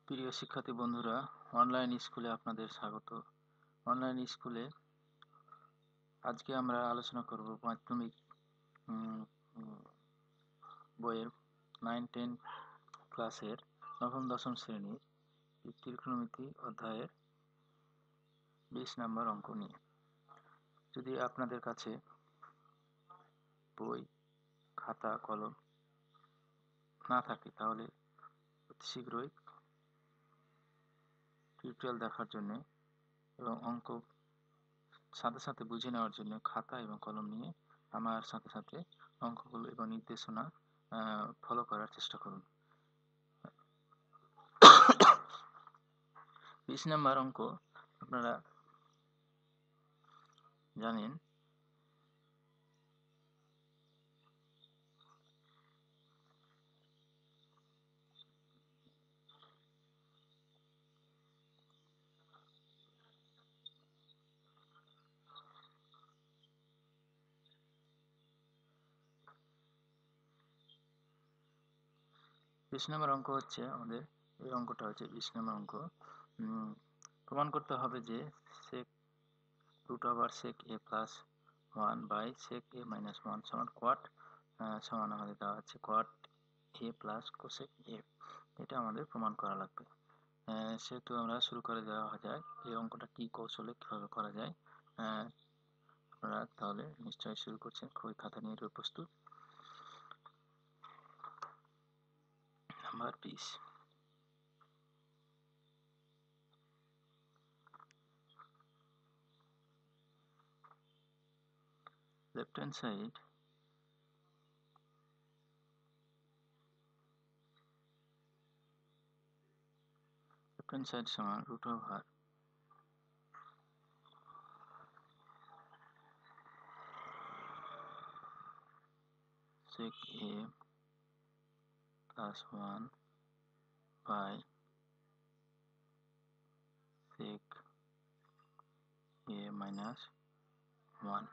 প্রিয় শিক্ষার্থী বন্ধুরা, অনলাইন স্কুলে আপনাদের স্বাগত। অনলাইন স্কুলে আজকে আমরা আলোচনা করব মাধ্যমিক বইয়ের 9-10 ক্লাসের নবম দশম শ্রেণীর ত্রিকোণমিতি অধ্যায়ের 20 নম্বর অঙ্ক নিয়ে। যদি আপনাদের কাছে বই, খাতা, কলম না থাকে তাহলে অতি শীঘ্রই টিউটোরিয়াল দেখার জন্য এবং অঙ্ক সাথে সাথে বুঝে নেওয়ার জন্য খাতা এবং কলম নিয়ে আমার সাথে সাথে অঙ্কগুলো এবং নির্দেশনা ফলো করার চেষ্টা করুন। 20 নম্বর অঙ্ক আপনারা জানেন বিশ নম্বর অঙ্ক হচ্ছে আমাদের এই অঙ্কটা হচ্ছে 20 নম্বর অঙ্ক। প্রমাণ করতে হবে যে sec √sec a plus 1 by sec a minus 1 সমান quat সমান আমাদের দেওয়া আছে quat a plus cosec a। এটা আমাদের প্রমাণ করা লাগবে। সেহেতু আমরা শুরু করে দেওয়া যায় এই অঙ্কটা কি কৌশলে কিভাবে করা যায়। আপনারা তাহলে নিশ্চয়ই শুরু করছেন, খই খাতা নিয়ে প্রস্তুত। নাম্বার 20, left hand side সমান √sec a plus 1 by sec a minus 1।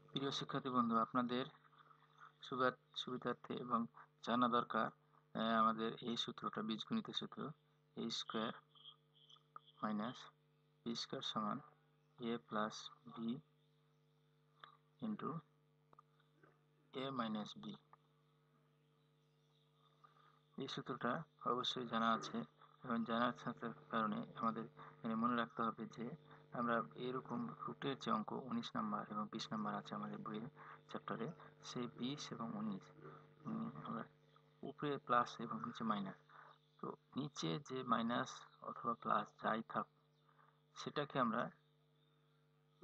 প্রিয় শিক্ষার্থী বন্ধু, আপনাদের সুবিধার্থে এবং জানা দরকার আমাদের এই সূত্রটা বীজগণিতের সূত্র a square minus b square সমান a plus b into a minus b। এই সূত্রটা অবশ্যই জানা আছে এবং জানার কারণে আমাদের মনে রাখতে হবে যে আমরা এরকম রুটের যে অঙ্ক 19 নাম্বার এবং 20 নাম্বার আছে আমাদের বইয়ের চ্যাপ্টারে, সেই 20 এবং 19 আমরা উপরে প্লাস এবং নিচে মাইনাস, তো নিচে যে মাইনাস অথবা প্লাস যাই থাক সেটাকে আমরা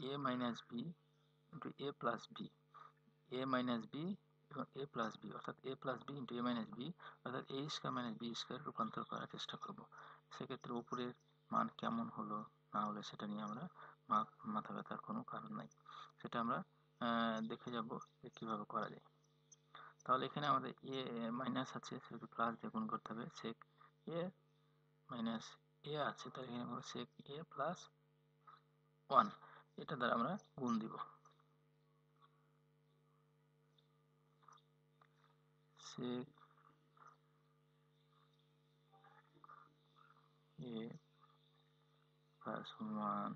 a minus b into a plus b, a minus b এবং a প্লাস b অর্থাৎ a plus b into a minus b অর্থাৎ a square minus b square রূপান্তর করার চেষ্টা করব। সেক্ষেত্রে উপরের মান কেমন হলো না হলো সেটা নিয়ে আমরা মাথা ব্যথার কোনো কারণ নাই, সেটা আমরা দেখে যাব যে কীভাবে করা যায়। তাহলে এখানে আমাদের a মাইনাস আছে, সেহেতু প্লাস দিয়ে গুণ করতে হবে। sec a মাইনাস a আছে, তাহলে এখানে আমরা sec a প্লাস 1 এটা দ্বারা আমরা গুণ দিব। sec a plus 1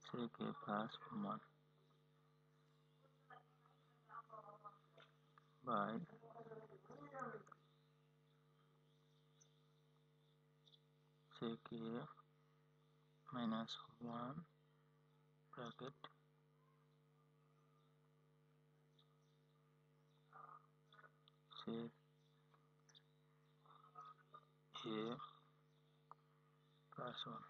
sec a plus 1 by sec a minus 1 bracket sec a plus 1।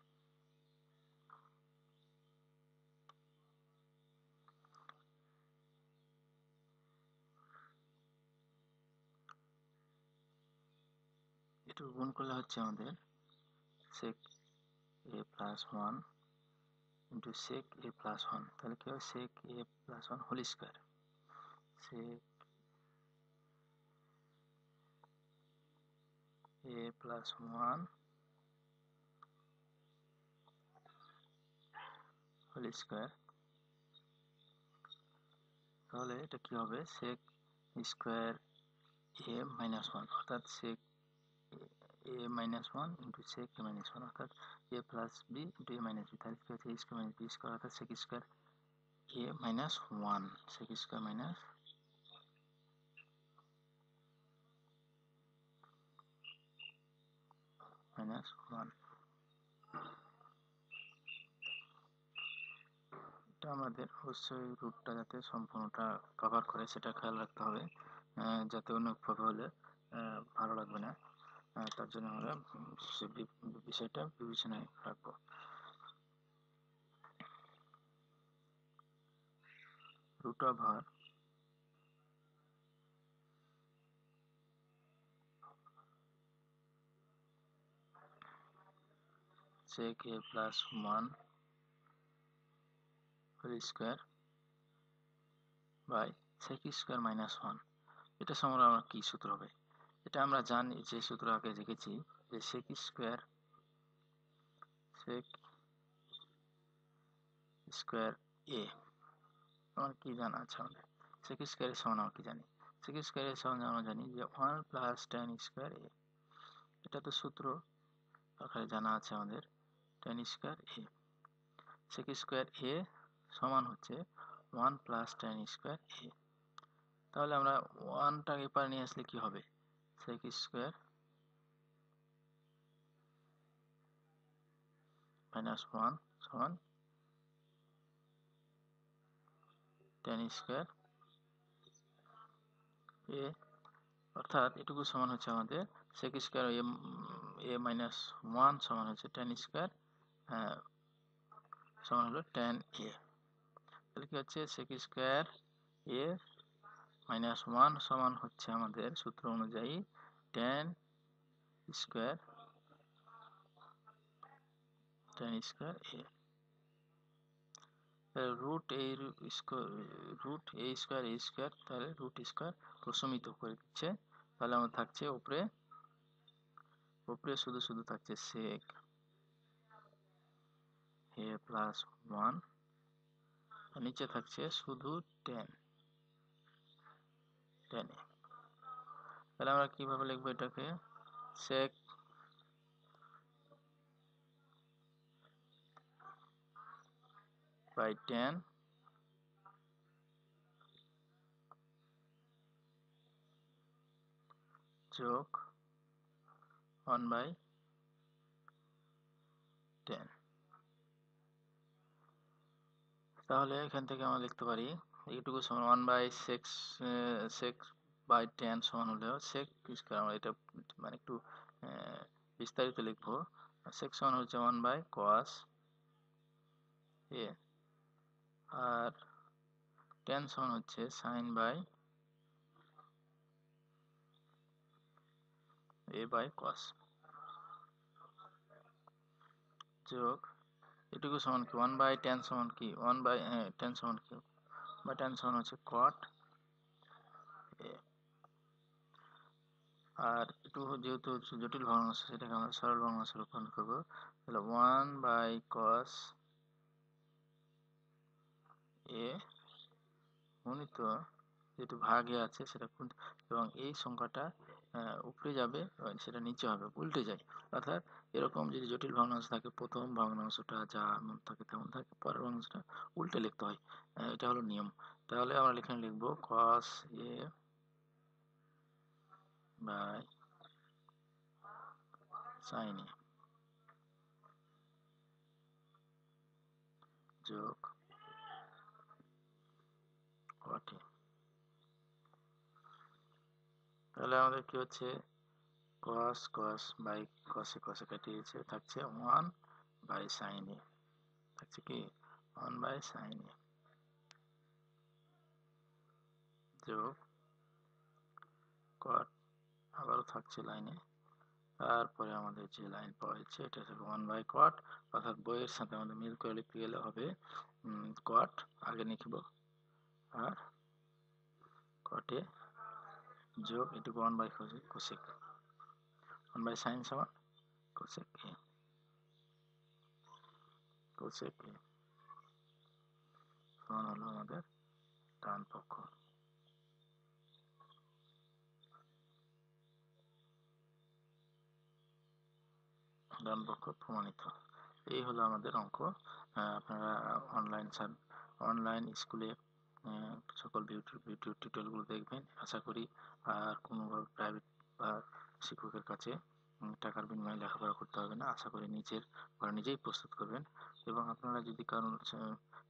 একটু গুণ করলে হচ্ছে আমাদের sec a plus 1 into sec a plus 1, তাহলে কি হবে sec a plus 1 whole square, sec a plus 1 whole square তাহলে এটা কি হবে, sec স্কয়ার a মাইনাস 1 অর্থাৎ sec a minus 1 into sec a minus 1 অর্থাৎ a plus b into a minus b, তাহলে কি হচ্ছে a square minus b square অর্থাৎ sec square a minus 1, sec square minus 1। এটা আমাদের অবশ্যই রুটটা যাতে সম্পূর্ণটা কভার করে সেটা খেয়াল রাখতে হবে, যাতে অন্যভাবে হলে ভালো লাগবে না। তার জন্য আমরা সে বিষয়টা বিবেচনায় রাখবো। Root over sec a plus 1 whole square by sec square minus 1। এটা সমান আমরা কি সূত্র হবে, এটা আমরা জানি যে সূত্র আগে দেখেছি যে sec স্কয়ার a আমার কি জানা আছে, আমাদের sec স্কয়ার এর সমান আমরা কি জানি, sec স্কয়ার এর সমান আমরা জানি যে 1 প্লাস tan স্কয়ার a। এটা তো সূত্র আকারে জানা আছে আমাদের, tan square a। sec square a সমান হচ্ছে 1 প্লাস tan স্কয়ার a। তাহলে আমরা 1 টাকে এপারে নিয়ে আসলে কি হবে, sec স্কয়ার মাইনাস 1 সমান tan স্কয়ার a, অর্থাৎ এটুকু সমান হচ্ছে আমাদের sec স্কয়ার a মাইনাস 1 সমান হচ্ছে tan স্কয়ার সমান হলো tan a। তাহলে কি হচ্ছে sec স্কয়ার a মাইনাস 1 সমান হচ্ছে আমাদের সূত্র অনুযায়ী tan square a। Root a square তাহলে রুট স্কয়ার প্রশমিত করে দিচ্ছে। তাহলে আমার থাকছে উপরে শুধু শুধু থাকছে sec a প্লাস 1, আর নিচে থাকছে শুধু tan a। তাহলে আমরা কিভাবে লিখবো এটাকে, sec বাই tan যোগ 1 বাই tan। তাহলে এখান থেকে আমরা লিখতে পারি এইটুকু সমান 1 বাই sec বাই tan সমান হলেও sec স্কয়ার, আমরা এটা মানে একটু বিস্তারিত লিখবো। sec সমান হচ্ছে 1 বাই cos a, আর tan সমান হচ্ছে sin by a by cos যোগ এটুকু সমান কি 1 বাই tan সমান কি 1 বাই tan সমান কি বা tan সমান হচ্ছে cot a। আর একটু যেহেতু জটিল ভগ্নাংশ সেটাকে আমরা সরল ভগ্নাংশে রূপান্তর করবো, তাহলে 1 বাই cos a গুণিত যেহেতু ভাগে আছে সেটা এবং এই সংখ্যাটা উপরে যাবে সেটা নিচে হবে, উল্টে যায়। অর্থাৎ এরকম যদি জটিল ভগ্নাংশ থাকে প্রথম ভগ্নাংশটা যেমন থাকে তেমন থাকে, পরের ভগ্নাংশটা উল্টে লিখতে হয়, এটা হলো নিয়ম। তাহলে আমরা এখানে লিখবো cos a by sin a যোগ cot a। তাহলে আমাদের কি হচ্ছে cos বাই cos এ কেটে গেছে, থাকছে 1 বাই sin a, থাকছে কি 1 বাই sin a যোগ cot, আবারও থাকছে লাইনে। তারপরে আমাদের যে লাইন পাওয়া যাচ্ছে এটা হচ্ছে 1 বাই cot, অর্থাৎ বইয়ের সাথে আমাদের মিল করে লিখতে গেলে হবে cot আগে লিখব আর cot a যোগ এটুকু 1 বাই cosec 1 বাই sin সমান cosec a সমান হলো আমাদের ডান পক্ষ, ডান পক্ষ প্রমাণিত। এই হলো আমাদের অঙ্ক। আপনারা অনলাইন স্কুলে সকল ভিডিও টিউটোরিয়ালগুলো দেখবেন আশা করি। আর কোনোভাবে প্রাইভেট বা শিক্ষকের কাছে টাকার বিনিময়ে লেখাপড়া করতে হবে না। আশা করি নিজেই প্রস্তুত করবেন। এবং আপনারা যদি কারণ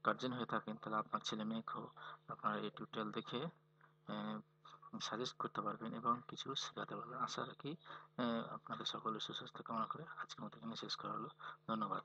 গার্জেন হয়ে থাকেন, তাহলে আপনার ছেলে মেয়েকেও আপনারা এই টিউটোরিয়াল দেখে সাজেস্ট করতে পারবেন এবং কিছু শেখাতে পারবেন। আশা রাখি আপনাদের সকলের সুস্বাস্থ্য কামনা করে আজকের মতো এখানে শেষ করা হলো। ধন্যবাদ।